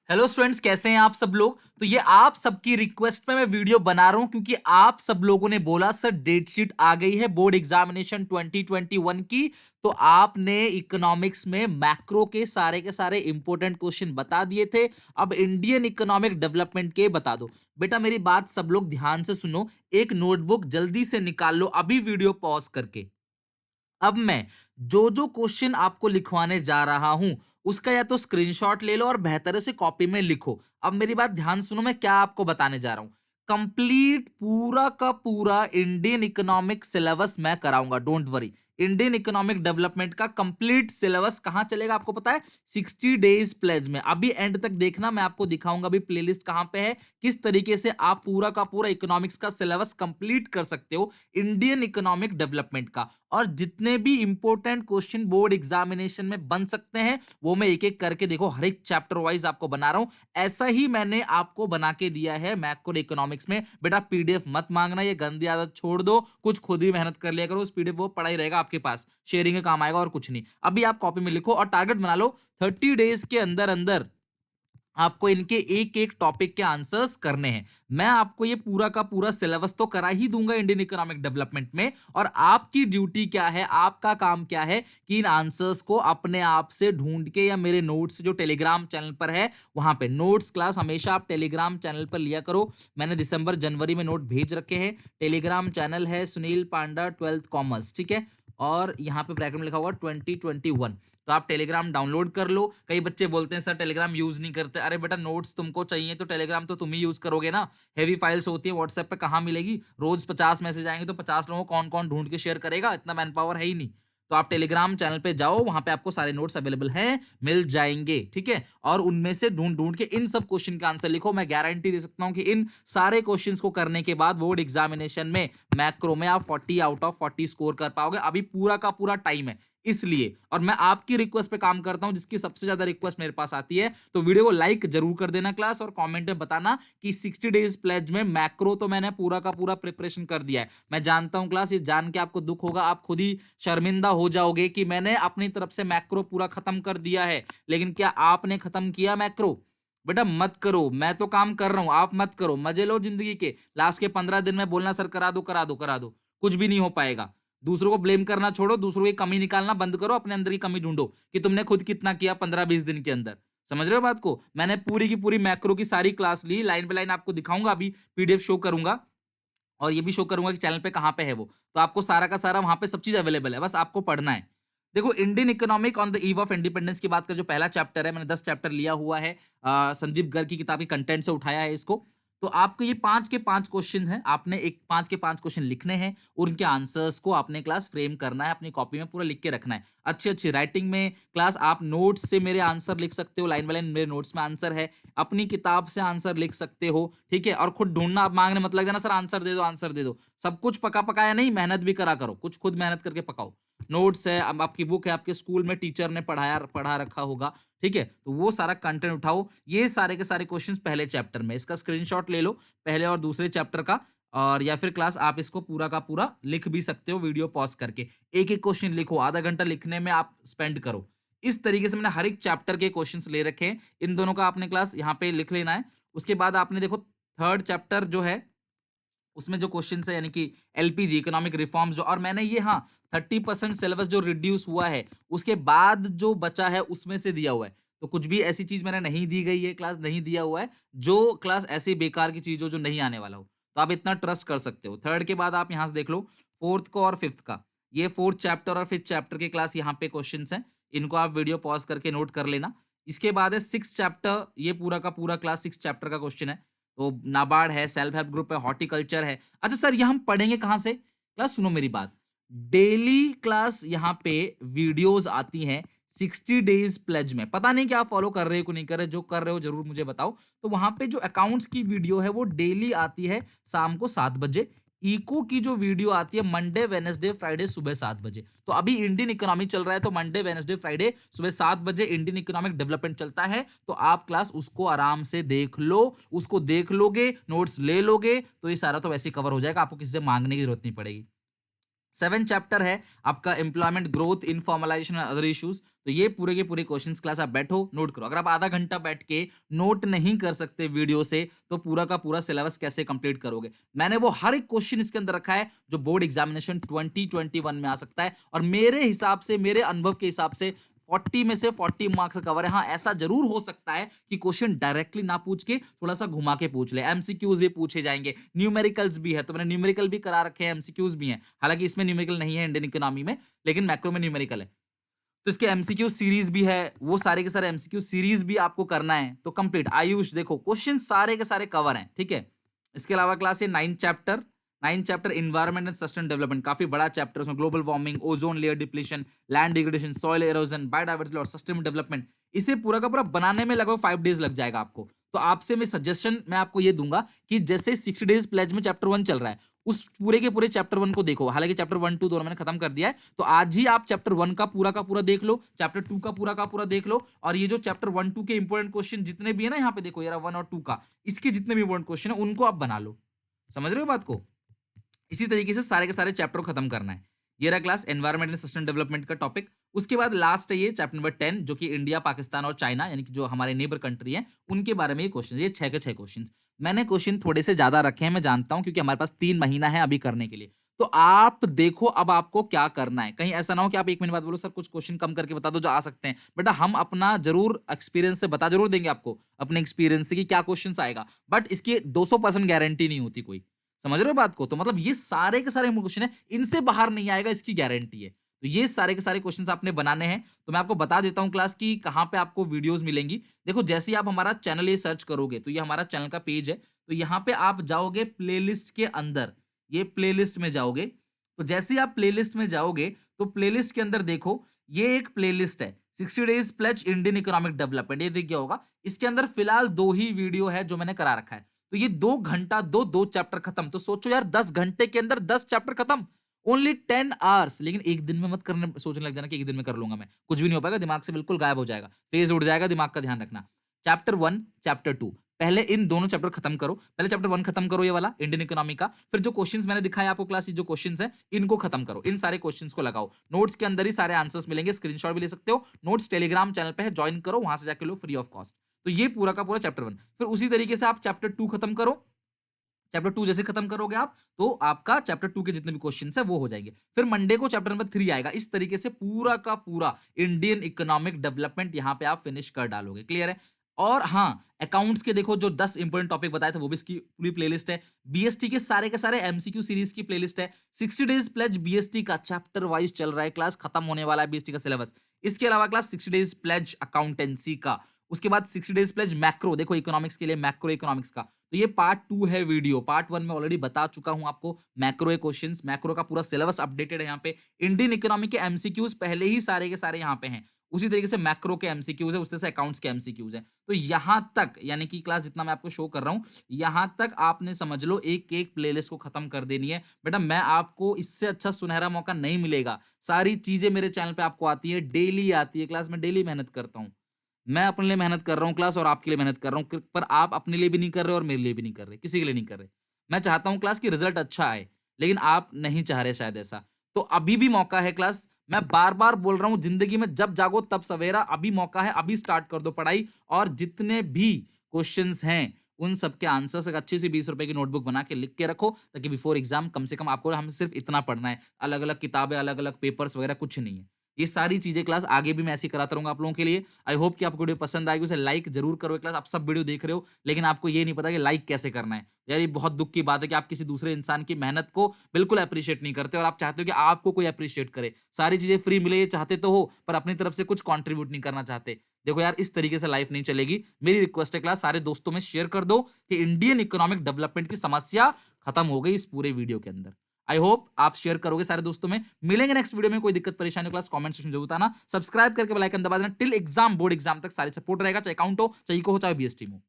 Hello students, कैसे हैं आप सब लोग। तो ये आप सबकी रिक्वेस्ट पे मैं वीडियो बना रहा हूं क्योंकि आप सब लोगों ने बोला सर डेट शीट आ गई है बोर्ड एग्जामिनेशन 2021 की। तो आपने इकोनॉमिक्स में मैक्रो के सारे इंपॉर्टेंट क्वेश्चन बता दिए थे। अब इंडियन इकोनॉमिक डेवलपमेंट के बता दो। बेटा मेरी बात सब लोग ध्यान से सुनो, एक नोटबुक जल्दी से निकाल लो अभी वीडियो पॉज करके। अब मैं जो जो क्वेश्चन आपको लिखवाने जा रहा हूं उसका या तो स्क्रीनशॉट ले लो और बेहतर से कॉपी में लिखो। अब मेरी बात ध्यान सुनो, मैं क्या आपको बताने जा रहा हूं। कंप्लीट पूरा का पूरा इंडियन इकोनॉमिक सिलेबस मैं कराऊंगा, don't worry. Indian economic development का कंप्लीट सिलेबस कहां चलेगा आपको पता है? 60 डेज प्लेज में। अभी एंड तक देखना, मैं आपको दिखाऊंगा अभी प्लेलिस्ट कहां पे है, किस तरीके से आप पूरा का पूरा इकोनॉमिक्स का सिलेबस कंप्लीट कर सकते हो इंडियन इकोनॉमिक डेवलपमेंट का। और जितने भी इंपॉर्टेंट क्वेश्चन बोर्ड एग्जामिनेशन में बन सकते हैं वो मैं एक एक करके देखो हर एक चैप्टर वाइज आपको बना रहा हूं। ऐसा ही मैंने आपको बना के दिया है मैक्रो इकोनॉमिक्स में। बेटा पीडीएफ मत मांगना, ये गंदी आदत छोड़ दो, कुछ खुद ही मेहनत कर लिया करो। उस पीडीएफ वो पड़ा ही रहेगा आपके पास, शेयरिंग का काम आएगा और कुछ नहीं। अभी आप कॉपी में लिखो और टारगेट बना लो 30 डेज के अंदर अंदर आपको इनके एक एक टॉपिक के आंसर्स करने हैं। मैं आपको ये पूरा का पूरा सिलेबस तो करा ही दूंगा इंडियन इकोनॉमिक डेवलपमेंट में, और आपकी ड्यूटी क्या है, आपका काम क्या है कि इन आंसर्स को अपने आप से ढूंढ के या मेरे नोट्स जो टेलीग्राम चैनल पर है वहां पे, नोट्स क्लास हमेशा आप टेलीग्राम चैनल पर लिया करो। मैंने दिसंबर जनवरी में नोट भेज रखे हैं। टेलीग्राम चैनल है सुनील पांडा 12th कॉमर्स, ठीक है। और यहाँ पे ब्रैकेट में लिखा हुआ 2021। तो आप टेलीग्राम डाउनलोड कर लो। कई बच्चे बोलते हैं सर टेलीग्राम यूज नहीं करते। अरे बेटा नोट्स तुमको चाहिए तो टेलीग्राम तो तुम ही यूज करोगे ना। हेवी फाइल्स होती है व्हाट्सएप पे कहाँ मिलेगी? रोज 50 मैसेज आएंगे तो 50 लोगों को कौन कौन ढूंढ के शेयर करेगा? इतना मैन पावर है ही नहीं। तो आप टेलीग्राम चैनल पे जाओ, वहां पे आपको सारे नोट्स अवेलेबल हैं, मिल जाएंगे, ठीक है। और उनमें से ढूंढ ढूंढ के इन सब क्वेश्चन का आंसर लिखो। मैं गारंटी दे सकता हूं कि इन सारे क्वेश्चंस को करने के बाद बोर्ड एग्जामिनेशन में मैक्रो में आप 40 आउट ऑफ 40 स्कोर कर पाओगे। अभी पूरा का पूरा टाइम है इसलिए, और मैं आपकी रिक्वेस्ट पे काम करता हूं, जिसकी सबसे ज्यादा रिक्वेस्ट मेरे पास आती है। तो वीडियो को लाइक जरूर कर देना क्लास, और कमेंट में बताना कि 60 डेज प्लेज में मैक्रो तो मैंने पूरा का पूरा प्रिपरेशन कर दिया है। मैं जानता हूं क्लास, ये जान के आपको दुख होगा, आप खुद ही शर्मिंदा हो जाओगे कि मैंने अपनी तरफ से मैक्रो पूरा खत्म कर दिया है। लेकिन क्या आपने खत्म किया मैक्रो? बेटा मत करो, मैं तो काम कर रहा हूं, आप मत करो। मजे लो जिंदगी के, लास्ट के 15 दिन में बोलना सर करा दो करा दो करा दो, कुछ भी नहीं हो पाएगा। दूसरों को ब्लेम करना छोड़ो, दूसरों की कमी निकालना बंद करो, अपने अंदर की कमी ढूंढो कि तुमने खुद कितना किया 15-20 दिन के अंदर। समझ रहे हो बात को? मैंने पूरी की पूरी मैक्रो की सारी क्लास ली, लाइन बाय लाइन आपको दिखाऊंगा, अभी पीडीएफ शो करूंगा और ये भी शो करूंगा कि चैनल पे कहां पे है वो। तो आपको सारा का सारा वहां पे सब चीज अवेलेबल है, बस आपको पढ़ना है। देखो Indian economic on the eve of independence की बात कर, जो पहला चैप्टर है, मैंने 10 चैप्टर लिया हुआ है, संदीप गर्ग की किताब के कंटेंट से उठाया है इसको। तो आपको ये 5 के 5 क्वेश्चन हैं, आपने एक 5 के 5 क्वेश्चन लिखने हैं और उनके आंसर्स को आपने क्लास फ्रेम करना है, अपनी कॉपी में पूरा लिख के रखना है अच्छी अच्छी राइटिंग में। क्लास आप नोट्स से मेरे आंसर लिख सकते हो, लाइन बाय लाइन मेरे नोट्स में आंसर है, अपनी किताब से आंसर लिख सकते हो, ठीक है। और खुद ढूंढना, आप मांगने मत लग जाना सर आंसर दे दो आंसर दे दो। सब कुछ पका पकाया नहीं, मेहनत भी करा करो, कुछ खुद मेहनत करके पकाओ। नोट्स है, अब आपकी बुक है, आपके स्कूल में टीचर ने पढ़ा रखा होगा, ठीक है। तो वो सारा कंटेंट उठाओ। ये सारे के सारे क्वेश्चंस पहले चैप्टर में, इसका स्क्रीनशॉट ले लो पहले और दूसरे चैप्टर का। और या फिर क्लास आप इसको पूरा का पूरा लिख भी सकते हो वीडियो पॉज करके। एक एक क्वेश्चन लिखो, आधा घंटा लिखने में आप स्पेंड करो। इस तरीके से मैंने हर एक चैप्टर के क्वेश्चंस ले रखे हैं। इन दोनों का आपने क्लास यहाँ पे लिख लेना है। उसके बाद आपने देखो थर्ड चैप्टर जो है उसमें जो क्वेश्चन है, यानी कि एलपीजी इकोनॉमिक रिफॉर्म्स जो, और मैंने ये, हाँ, 30% सिलेबस जो रिड्यूस हुआ है उसके बाद जो बचा है उसमें से दिया हुआ है। तो कुछ भी ऐसी चीज मैंने नहीं दी गई है क्लास, नहीं दिया हुआ है जो क्लास ऐसी बेकार की चीज हो जो नहीं आने वाला हो। तो आप इतना ट्रस्ट कर सकते हो। थर्ड के बाद आप यहाँ से देख लो फोर्थ को और फिफ्थ का, ये फोर्थ चैप्टर और फिफ्थ चैप्टर के क्लास यहाँ पे क्वेश्चन हैं। इनको आप वीडियो पॉज करके नोट कर लेना। इसके बाद है सिक्स चैप्टर, ये पूरा का पूरा क्लास सिक्स चैप्टर का क्वेश्चन है। तो नाबार्ड है, सेल्फ हेल्प ग्रुप है, हॉर्टिकल्चर है। अच्छा सर ये हम पढ़ेंगे कहां से? क्लास सुनो मेरी बात, डेली क्लास यहाँ पे वीडियोस आती हैं 60 डेज प्लेज में। पता नहीं क्या फॉलो कर रहे हो कि नहीं कर रहे, जो कर रहे हो जरूर मुझे बताओ। तो वहां पे जो अकाउंट्स की वीडियो है वो डेली आती है शाम को 7 बजे। इको की जो वीडियो आती है मंडे वेनेसडे फ्राइडे सुबह 7 बजे। तो अभी इंडियन इकोनॉमी चल रहा है, तो मंडे वेनेसडे फ्राइडे सुबह 7 बजे इंडियन इकोनॉमिक डेवलपमेंट चलता है। तो आप क्लास उसको आराम से देख लो, उसको देख लोगे, नोट्स ले लोगे, तो ये सारा तो वैसे ही कवर हो जाएगा, आपको किसी से मांगने की जरूरत नहीं पड़ेगी। 7 चैप्टर है आपका एम्प्लॉयमेंट ग्रोथ इनफॉर्मलाइजेशन और अदर इश्यूज। तो ये पूरे के पूरे क्वेश्चंस क्लास आप बैठो नोट करो। अगर आप आधा घंटा बैठ के नोट नहीं कर सकते वीडियो से तो पूरा का पूरा सिलेबस कैसे कंप्लीट करोगे? मैंने वो हर एक क्वेश्चन इसके अंदर रखा है जो बोर्ड एग्जामिनेशन 2021 में आ सकता है, और मेरे हिसाब से, मेरे अनुभव के हिसाब से 40 में से 40 मार्क्स का कवर है। हाँ, ऐसा जरूर हो सकता है कि क्वेश्चन डायरेक्टली ना पूछ के थोड़ा सा घुमा के पूछ ले, एमसीक्यूज भी पूछे जाएंगे, न्यूमेरिकल्स भी है, तो मैंने न्यूमेरिकल भी करा रखे हैं, एमसीक्यूज भी हैं। हालांकि इसमें न्यूमेरिकल नहीं है इंडियन इकोनॉमी में, लेकिन मैक्रो में न्यूमेरिकल है। तो इसके एमसीक्यू सीरीज भी है, वो सारे के सारे एमसीक्यू सीरीज भी आपको करना है तो कंप्लीट। आयुष देखो क्वेश्चन सारे के सारे कवर हैं, ठीक है। इसके अलावा क्लास है 9 chapter environment and sustain development, काफी बड़ा चैप्टर, उसमें global warming, ozone layer depletion, land degradation, soil halogen, biodiversity और सस्टेनेबल डेवलपमेंट। इसे पूरा का पूरा बनाने में लगभग 5 डेज लग जाएगा आपको। तो आपसे मैं सजेशन मैं आपको ये दूंगा कि जैसे 60 डेज प्लेज में चैप्टर 1 चल रहा है, उस पूरे के पूरे चैप्टर 1 को देखो। हालांकि चैप्टर 1 2 दोनों मैंने खत्म कर दिया है, तो आज ही आप चैप्टर 1 का पूरा देख लो, चैप्टर 2 का पूरा देख लो, और ये जो चैप्टर 1 2 के इंपॉर्टेंट क्वेश्चन जितने भी है ना, यहाँ पे देखो यार 1 और 2 का, इसके जितने भी इंपॉर्टेंट क्वेश्चन है उनको आप बना लो। समझ रहे हो बात को? इसी तरीके से सारे के सारे चैप्टर को खत्म करना है। ये रहा class environment and sustain development का टॉपिक। उसके बाद लास्ट है ये चैप्टर नंबर 10, जो कि इंडिया, पाकिस्तान और चाइना, यानी कि जो हमारे नेबर कंट्री है, उनके बारे में ये क्वेश्चन। ये 6 के 6 क्वेश्चन मैंने क्वेश्चन थोड़े से ज्यादा रखे हैं, मैं जानता हूं, क्योंकि हमारे पास 3 महीना है अभी करने के लिए। तो आप देखो अब आपको क्या करना है, कहीं ऐसा ना हो कि आप 1 महीने बाद बोलो सर कुछ क्वेश्चन कम करके बता दो जो आ सकते हैं। बेटा हम अपना जरूर एक्सपीरियंस से बता जरूर देंगे आपको, अपने एक्सपीरियंस से कि क्या क्वेश्चन आएगा, बट इसकी 200% गारंटी नहीं होती कोई। समझ रहे हो बात को? तो मतलब ये सारे के सारे क्वेश्चन है, इनसे बाहर नहीं आएगा, इसकी गारंटी है। तो ये सारे के सारे क्वेश्चंस आपने बनाने हैं। तो मैं आपको बता देता हूं क्लास की कहां पे आपको वीडियोस मिलेंगी। देखो जैसे ही आप हमारा चैनल ये सर्च करोगे, तो ये हमारा चैनल का पेज है, तो यहाँ पे आप जाओगे प्लेलिस्ट के अंदर, ये प्लेलिस्ट में जाओगे। तो जैसे ही आप प्लेलिस्ट में जाओगे, तो प्लेलिस्ट के अंदर देखो ये एक प्लेलिस्ट है 60 days pledge Indian economic development, ये दिख गया होगा। इसके अंदर फिलहाल 2 ही वीडियो है जो मैंने करा रखा है। तो ये 2 घंटा, दो चैप्टर खत्म। तो सोचो यार 10 घंटे के अंदर 10 चैप्टर खत्म, ओनली 10 आवर्स। लेकिन एक दिन में मत करने सोचने लग जाना कि एक दिन में कर लूंगा मैं, कुछ भी नहीं हो पाएगा, दिमाग से बिल्कुल गायब हो जाएगा, फेज उड़ जाएगा, दिमाग का ध्यान रखना। चैप्टर 1 चैप्टर 2, पहले इन दोनों चैप्टर खत्म करो। पहले चैप्टर 1 खत्म करो, ये वाला इंडियन इकोनॉमी का। फिर जो क्वेश्चंस मैंने दिखाया आपको क्लास, जो क्वेश्चंस है इनको खत्म करो, इन सारे क्वेश्चंस को लगाओ। नोट्स के अंदर ही सारे आंसर्स मिलेंगे, स्क्रीनशॉट भी ले सकते हो। नोट्स टेलीग्राम चैनल पे है, ज्वाइन करो, वहां से जाके लो फ्री ऑफ कॉस्ट। तो ये पूरा का पूरा चैप्टर 1। फिर उसी तरीके से आप चैप्टर 2 खत्म करो। चैप्टर 2 जैसे खत्म करोगे आप, तो आपका चैप्टर 2 के जितने भी क्वेश्चंस है वो हो जाएंगे। फिर मंडे को चैप्टर नंबर 3 आएगा। इस तरीके से पूरा का पूरा इंडियन इकोनॉमिक डेवलपमेंट यहाँ पे आप फिनिश कर डालोगे। क्लियर है? और हाँ, अकाउंट्स के देखो जो 10 इंपॉर्टेंट टॉपिक बताए थे वो भी इसकी पूरी प्लेलिस्ट है। बीएसटी के सारे एमसीक्यू सीरीज की प्लेलिस्ट है। 60 डेज प्लेज बीएसटी का चैप्टर वाइज चल रहा है, क्लास खत्म होने वाला है बीएसटी का सिलेबस। इसके अलावा क्लास 60 डेज प्लेज अकाउंटेंसी का, उसके बाद 60 डेज प्लेज मैक्रो, देखो इकोनॉमिक्स के लिए मैक्रो इकोनॉमिक्स का। तो ये पार्ट 2 है वीडियो। पार्ट 1 में ऑलरेडी बता चुका हूं आपको मैक्रो क्वेश्चंस, मैक्रो का पूरा सिलेबस अपडेटेड है यहाँ पे। इंडियन इकोनॉमी के एमसीक्यूज पहले ही सारे के सारे यहाँ पे हैं। उसी तरीके से मैक्रो के एमसीक्यूज है, उस तरह से अकाउंट्स के एमसीक्यूज है। तो यहां तक, यानी कि क्लास जितना मैं आपको शो कर रहा हूं, यहां तक आपने समझ लो एक एक प्लेलिस्ट को खत्म कर देनी है। बेटा मैं आपको इससे अच्छा सुनहरा मौका नहीं मिलेगा। सारी चीजें मेरे चैनल पे आपको आती है, डेली आती है क्लास, में डेली मेहनत करता हूँ। मैं अपने लिए मेहनत कर रहा हूँ क्लास, और आपके लिए मेहनत कर रहा हूँ, पर आप अपने लिए भी नहीं कर रहे और मेरे लिए भी नहीं कर रहे, किसी के लिए नहीं कर रहे। मैं चाहता हूँ क्लास की रिजल्ट अच्छा आए, लेकिन आप नहीं चाह रहे शायद ऐसा। तो अभी भी मौका है क्लास, मैं बार बार बोल रहा हूँ, जिंदगी में जब जागो तब सवेरा। अभी मौका है, अभी स्टार्ट कर दो पढ़ाई, और जितने भी क्वेश्चंस हैं उन सबके आंसर्स एक अच्छी सी 20 रुपए की नोटबुक बना के लिख के रखो, ताकि बिफोर एग्जाम कम से कम आपको, हम सिर्फ इतना पढ़ना है, अलग अलग किताबें, अलग अलग पेपर्स वगैरह कुछ नहीं है। ये सारी चीजें क्लास आगे भी मैं ऐसी कराता रहूंगा आप लोगों के लिए। आई होप कि आपको वीडियो पसंद आएगी, उसे लाइक जरूर करो। क्लास आप सब वीडियो देख रहे हो, लेकिन आपको ये नहीं पता कि लाइक कैसे करना है। यार ये बहुत दुख की बात है कि आप किसी दूसरे इंसान की मेहनत को बिल्कुल अप्रिशिएट नहीं करते, और आप चाहते हो कि आपको कोई अप्रिशिएट करे, सारी चीजें फ्री मिले ये चाहते तो हो, पर अपनी तरफ से कुछ कॉन्ट्रीब्यूट नहीं करना चाहते। देखो यार इस तरीके से लाइफ नहीं चलेगी। मेरी रिक्वेस्ट है क्लास, सारे दोस्तों में शेयर कर दो कि इंडियन इकोनॉमिक डेवलपमेंट की समस्या खत्म हो गई इस पूरे वीडियो के अंदर। आई होप आप शेयर करोगे सारे दोस्तों में। मिलेंगे नेक्स्ट वीडियो में। कोई दिक्कत परेशानी क्लास कमेंट सेक्शन जरूर बताना। सब्सक्राइब करके बेल आइकन दबा देना। टिल एग्जाम, बोर्ड एग्जाम तक सारी सपोर्ट रहेगा, चाहे अकाउंट हो, चाहे इको हो, चाहे बीएसटी हो।